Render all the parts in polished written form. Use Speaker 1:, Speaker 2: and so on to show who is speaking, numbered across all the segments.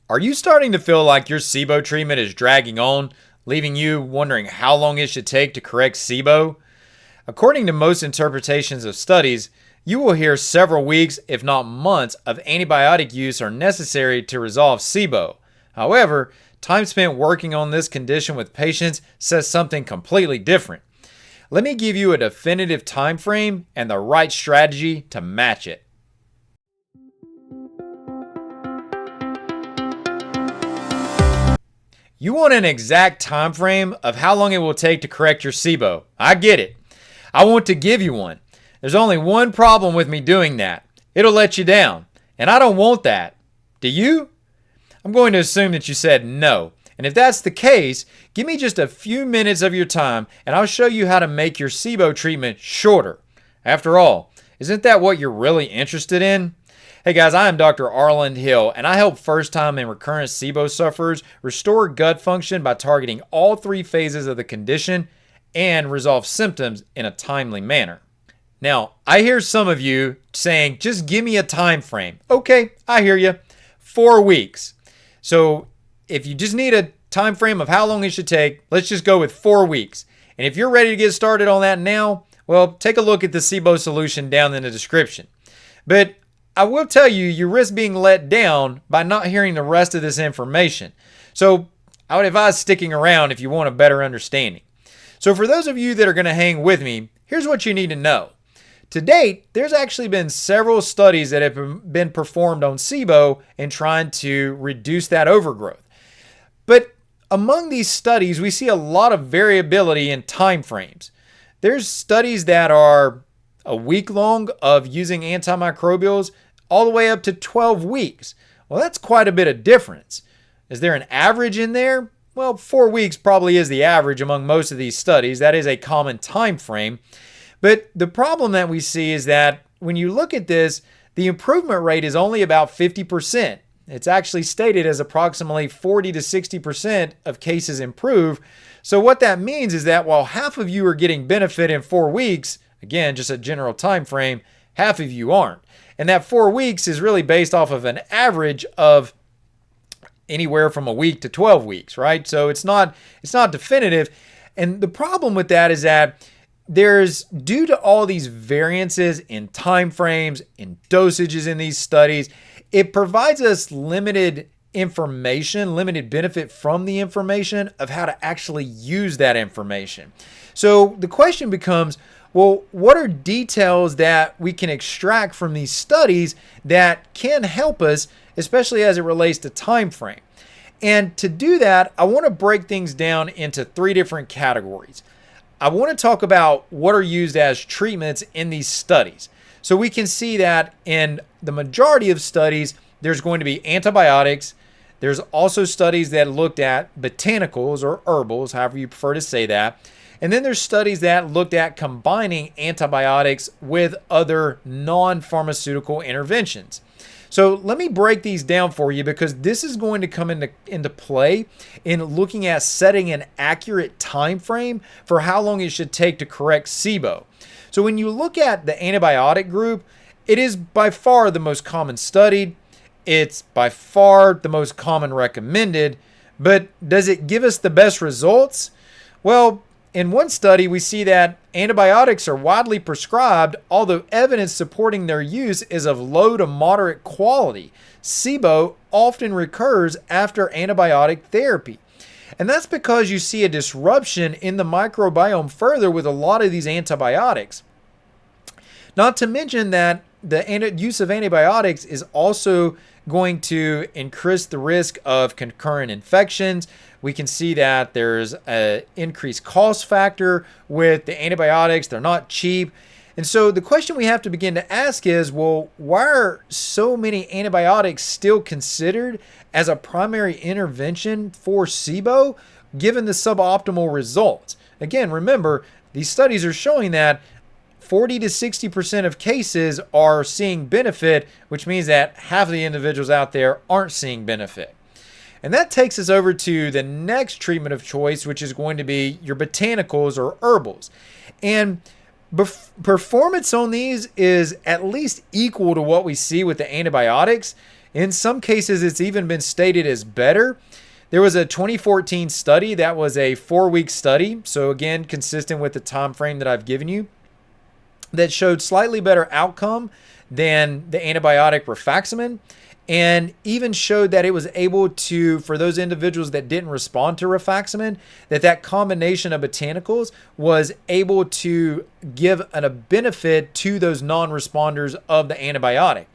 Speaker 1: Are you starting to feel like your SIBO treatment is dragging on, leaving you wondering how long it should take to correct SIBO? According to most interpretations of studies, you will hear several weeks, if not months, of antibiotic use are necessary to resolve SIBO. However, time spent working on this condition with patients says something completely different. Let me give you a definitive time frame and the right strategy to match it. You want an exact time frame of how long it will take to correct your SIBO. I get it. I want to give you one. There's only one problem with me doing that. It'll let you down. And I don't want that. Do you? I'm going to assume that you said no. And if that's the case, give me just a few minutes of your time and I'll show you how to make your SIBO treatment shorter. After all, isn't that what you're really interested in? Hey guys, I am Dr. Arland Hill, and I help first-time and recurrent SIBO sufferers restore gut function by targeting all three phases of the condition and resolve symptoms in a timely manner. Now, I hear some of you saying, just give me a time frame. Okay, I hear you. 4 weeks. So if you just need a time frame of how long it should take, let's just go with 4 weeks. And if you're ready to get started on that now, well, take a look at the SIBO Solution down in the description. But I will tell you, you risk being let down by not hearing the rest of this information. So I would advise sticking around if you want a better understanding. So for those of you that are going to hang with me, here's what you need to know. To date, there's actually been several studies that have been performed on SIBO in trying to reduce that overgrowth. But among these studies, we see a lot of variability in time frames. There's studies that are a week long of using antimicrobials all the way up to 12 weeks. Well, that's quite a bit of difference. Is there an average in there? Well, 4 weeks probably is the average among most of these studies. That is a common time frame. But the problem that we see is that when you look at this, the improvement rate is only about 50%. It's actually stated as approximately 40 to 60% of cases improve. So what that means is that while half of you are getting benefit in 4 weeks, again, just a general time frame, half of you aren't. And that 4 weeks is really based off of an average of anywhere from a week to 12 weeks, right? So it's not definitive. And the problem with that is that there's, due to all these variances in time frames, in dosages in these studies, it provides us limited information, limited benefit from the information of how to actually use that information. So the question becomes, well, what are details that we can extract from these studies that can help us, especially as it relates to time frame? And to do that, I want to break things down into 3 different categories. I want to talk about what are used as treatments in these studies. So we can see that in the majority of studies, there's going to be antibiotics. There's also studies that looked at botanicals or herbals, however you prefer to say that. And then there's studies that looked at combining antibiotics with other non-pharmaceutical interventions. So let me break these down for you because this is going to come into play in looking at setting an accurate time frame for how long it should take to correct SIBO. So when you look at the antibiotic group, it is by far the most common studied. It's by far the most common recommended. But does it give us the best results? Well, in one study, we see that antibiotics are widely prescribed, although evidence supporting their use is of low to moderate quality. SIBO often recurs after antibiotic therapy. And that's because you see a disruption in the microbiome further with a lot of these antibiotics. Not to mention that the use of antibiotics is also going to increase the risk of concurrent infections. We can see that there's an increased cost factor with the antibiotics. They're not cheap. And so the question we have to begin to ask is, well, why are so many antibiotics still considered as a primary intervention for SIBO given the suboptimal results? Again, remember, these studies are showing that 40 to 60% of cases are seeing benefit, which means that half of the individuals out there aren't seeing benefit. And that takes us over to the next treatment of choice, which is going to be your botanicals or herbals. And performance on these is at least equal to what we see with the antibiotics. In some cases, it's even been stated as better. There was a 2014 study that was a 4-week study, so again, consistent with the time frame that I've given you, that showed slightly better outcome than the antibiotic rifaximin, and even showed that it was able to, for those individuals that didn't respond to rifaximin, that combination of botanicals was able to give a benefit to those non-responders of the antibiotic.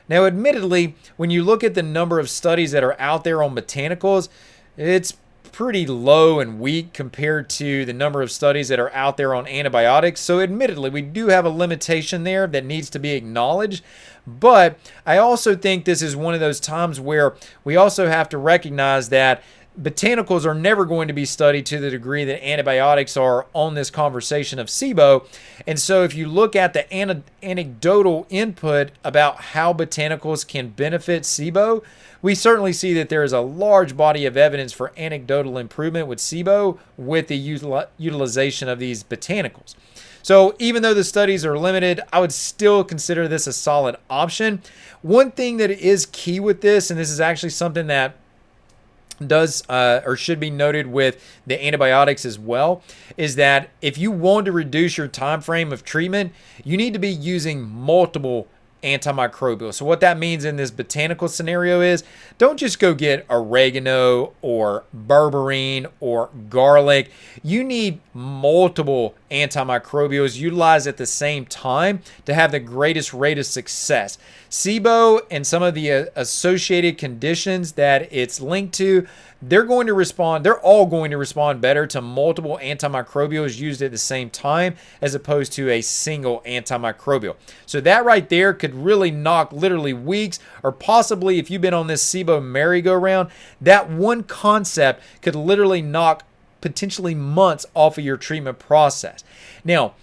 Speaker 1: Now, admittedly, when you look at the number of studies that are out there on botanicals, it's pretty low and weak compared to the number of studies that are out there on antibiotics. So admittedly, we do have a limitation there that needs to be acknowledged. But I also think this is one of those times where we also have to recognize that botanicals are never going to be studied to the degree that antibiotics are on this conversation of SIBO. And so if you look at the anecdotal input about how botanicals can benefit SIBO, we certainly see that there is a large body of evidence for anecdotal improvement with SIBO with the utilization of these botanicals. So even though the studies are limited, I would still consider this a solid option. One thing that is key with this, and this is actually something that does or should be noted with the antibiotics as well, is that if you want to reduce your time frame of treatment, you need to be using multiple antimicrobials. So what that means in this botanical scenario is, don't just go get oregano or berberine or garlic. You need multiple antimicrobials utilized at the same time to have the greatest rate of success. SIBO and some of the associated conditions that it's linked to, they're all going to respond better to multiple antimicrobials used at the same time as opposed to a single antimicrobial. So that right there could really knock literally weeks, or possibly if you've been on this SIBO merry-go-round, that one concept could literally knock potentially months off of your treatment process. Now,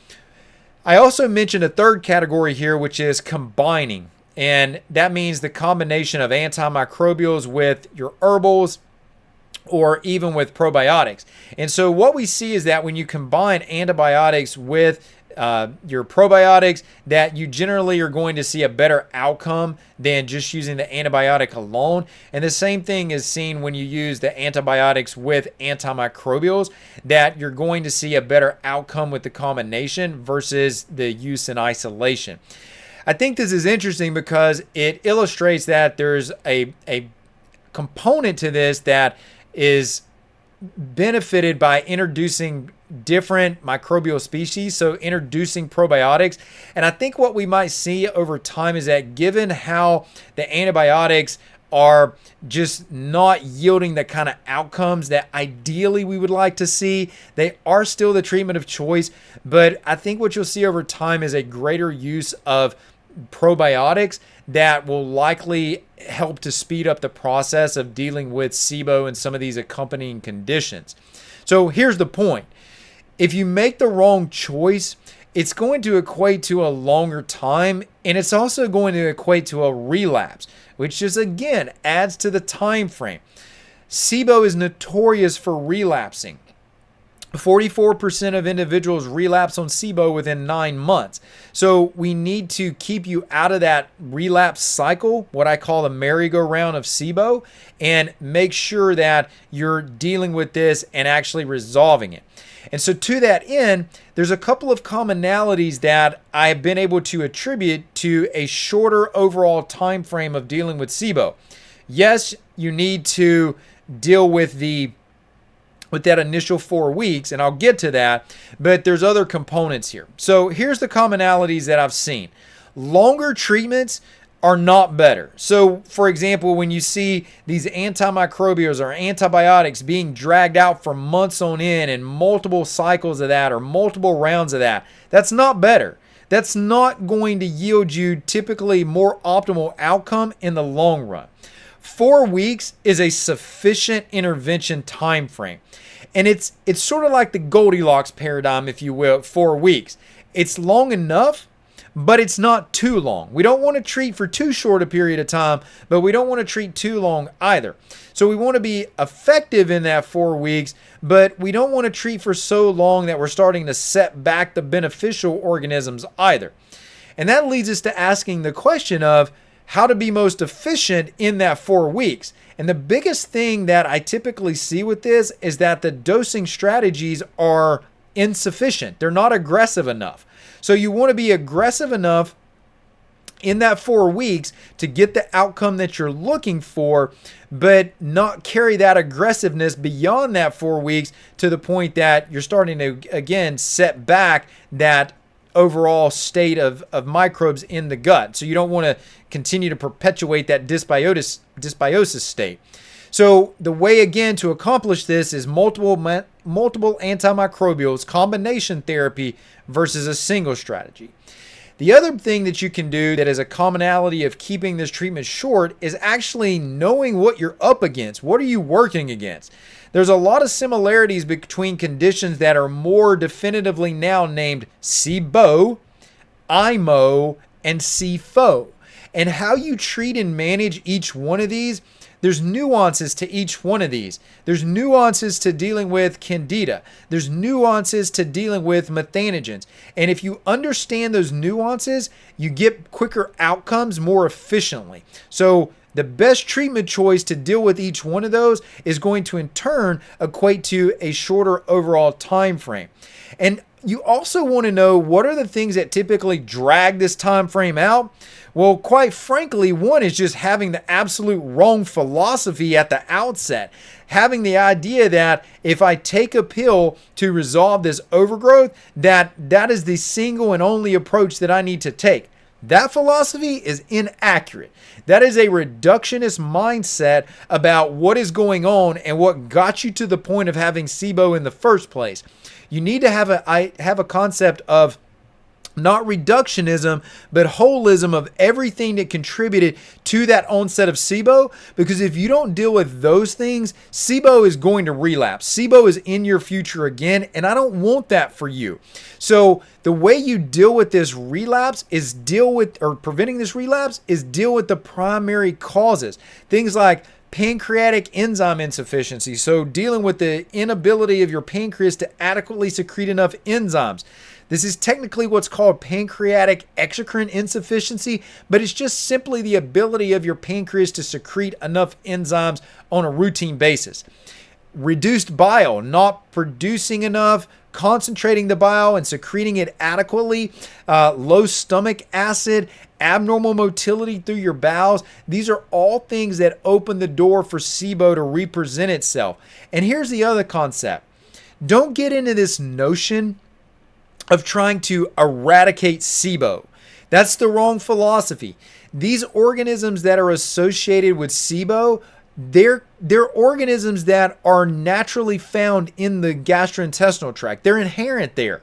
Speaker 1: I also mentioned a third category here, which is combining. And that means the combination of antimicrobials with your herbals, or even with probiotics. And so what we see is that when you combine antibiotics with your probiotics, that you generally are going to see a better outcome than just using the antibiotic alone. And the same thing is seen when you use the antibiotics with antimicrobials, that you're going to see a better outcome with the combination versus the use in isolation. I think this is interesting because it illustrates that there's a component to this that is benefited by introducing different microbial species, so introducing probiotics. And I think what we might see over time is that given how the antibiotics are just not yielding the kind of outcomes that ideally we would like to see, they are still the treatment of choice. But I think what you'll see over time is a greater use of probiotics that will likely help to speed up the process of dealing with SIBO and some of these accompanying conditions. So here's the point. If you make the wrong choice, it's going to equate to a longer time, and it's also going to equate to a relapse, which just again adds to the time frame. SIBO is notorious for relapsing. 44% of individuals relapse on SIBO within 9 months. So we need to keep you out of that relapse cycle, what I call the merry-go-round of SIBO, and make sure that you're dealing with this and actually resolving it. And so to that end, there's a couple of commonalities that I've been able to attribute to a shorter overall time frame of dealing with SIBO. Yes, you need to deal with that initial 4 weeks, and I'll get to that, but there's other components here. So here's the commonalities that I've seen. Longer treatments are not better. So for example, when you see these antimicrobials or antibiotics being dragged out for months on end and multiple cycles of that or multiple rounds of that, that's not better. That's not going to yield you typically more optimal outcome in the long run. 4 weeks is a sufficient intervention time frame. And it's sort of like the Goldilocks paradigm, if you will, 4 weeks. It's long enough, but it's not too long. We don't want to treat for too short a period of time, but we don't want to treat too long either. So we want to be effective in that 4 weeks, but we don't want to treat for so long that we're starting to set back the beneficial organisms either. And that leads us to asking the question of, how to be most efficient in that 4 weeks. And the biggest thing that I typically see with this is that the dosing strategies are insufficient. They're not aggressive enough. So you want to be aggressive enough in that 4 weeks to get the outcome that you're looking for, but not carry that aggressiveness beyond that 4 weeks to the point that you're starting to, again, set back that overall state of microbes in the gut. So you don't want to continue to perpetuate that dysbiosis state. So the way, again, to accomplish this is multiple antimicrobials, combination therapy versus a single strategy. The other thing that you can do that is a commonality of keeping this treatment short is actually knowing what you're up against. What are you working against? There's a lot of similarities between conditions that are more definitively now named SIBO, IMO, and SIFO. And how you treat and manage each one of these, there's nuances to each one of these. There's nuances to dealing with candida. There's nuances to dealing with methanogens. And if you understand those nuances, you get quicker outcomes more efficiently. So the best treatment choice to deal with each one of those is going to in turn equate to a shorter overall time frame. And you also want to know what are the things that typically drag this time frame out. Well, quite frankly, one is just having the absolute wrong philosophy at the outset. Having the idea that if I take a pill to resolve this overgrowth, that is the single and only approach that I need to take. That philosophy is inaccurate. That is a reductionist mindset about what is going on and what got you to the point of having SIBO in the first place. You need to have a concept of not reductionism, but holism of everything that contributed to that onset of SIBO. Because if you don't deal with those things, SIBO is going to relapse. SIBO is in your future again, and I don't want that for you. So the way you deal with this relapse is preventing this relapse is deal with the primary causes. Things like pancreatic enzyme insufficiency. So dealing with the inability of your pancreas to adequately secrete enough enzymes. This is technically what's called pancreatic exocrine insufficiency, but it's just simply the ability of your pancreas to secrete enough enzymes on a routine basis. Reduced bile, not producing enough, concentrating the bile and secreting it adequately, low stomach acid, abnormal motility through your bowels. These are all things that open the door for SIBO to represent itself. And here's the other concept. Don't get into this notion of trying to eradicate SIBO. That's the wrong philosophy. These organisms that are associated with SIBO, they're organisms that are naturally found in the gastrointestinal tract. They're inherent there.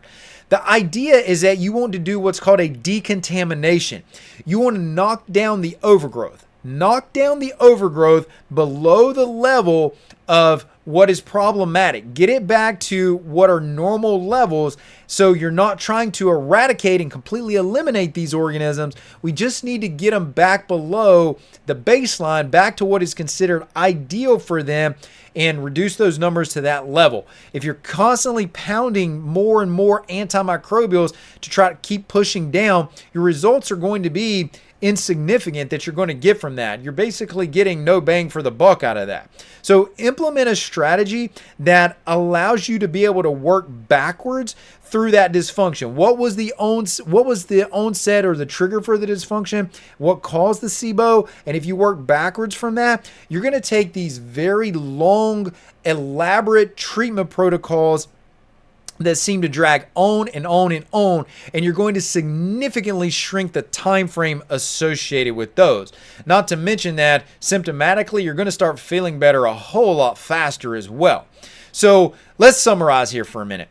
Speaker 1: The idea is that you want to do what's called a decontamination. You want to knock down the overgrowth. Knock down the overgrowth below the level of what is problematic. Get it back to what are normal levels so you're not trying to eradicate and completely eliminate these organisms. We just need to get them back below the baseline, back to what is considered ideal for them, and reduce those numbers to that level. If you're constantly pounding more and more antimicrobials to try to keep pushing down, your results are going to be insignificant that you're going to get from that. You're basically getting no bang for the buck out of that. So implement a strategy that allows you to be able to work backwards through that dysfunction. What was the onset or the trigger for the dysfunction? What caused the SIBO? And if you work backwards from that, you're going to take these very long, elaborate treatment protocols that seem to drag on and on and on, and you're going to significantly shrink the time frame associated with those. Not to mention that symptomatically, you're going to start feeling better a whole lot faster as well. So let's summarize here for a minute.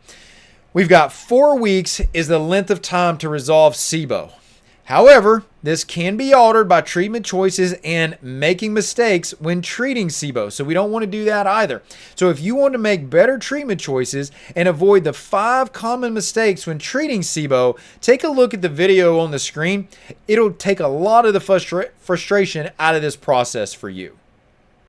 Speaker 1: We've got 4 weeks is the length of time to resolve SIBO. However, this can be altered by treatment choices and making mistakes when treating SIBO. So we don't want to do that either. So if you want to make better treatment choices and avoid the 5 common mistakes when treating SIBO, take a look at the video on the screen. It'll take a lot of the frustration out of this process for you.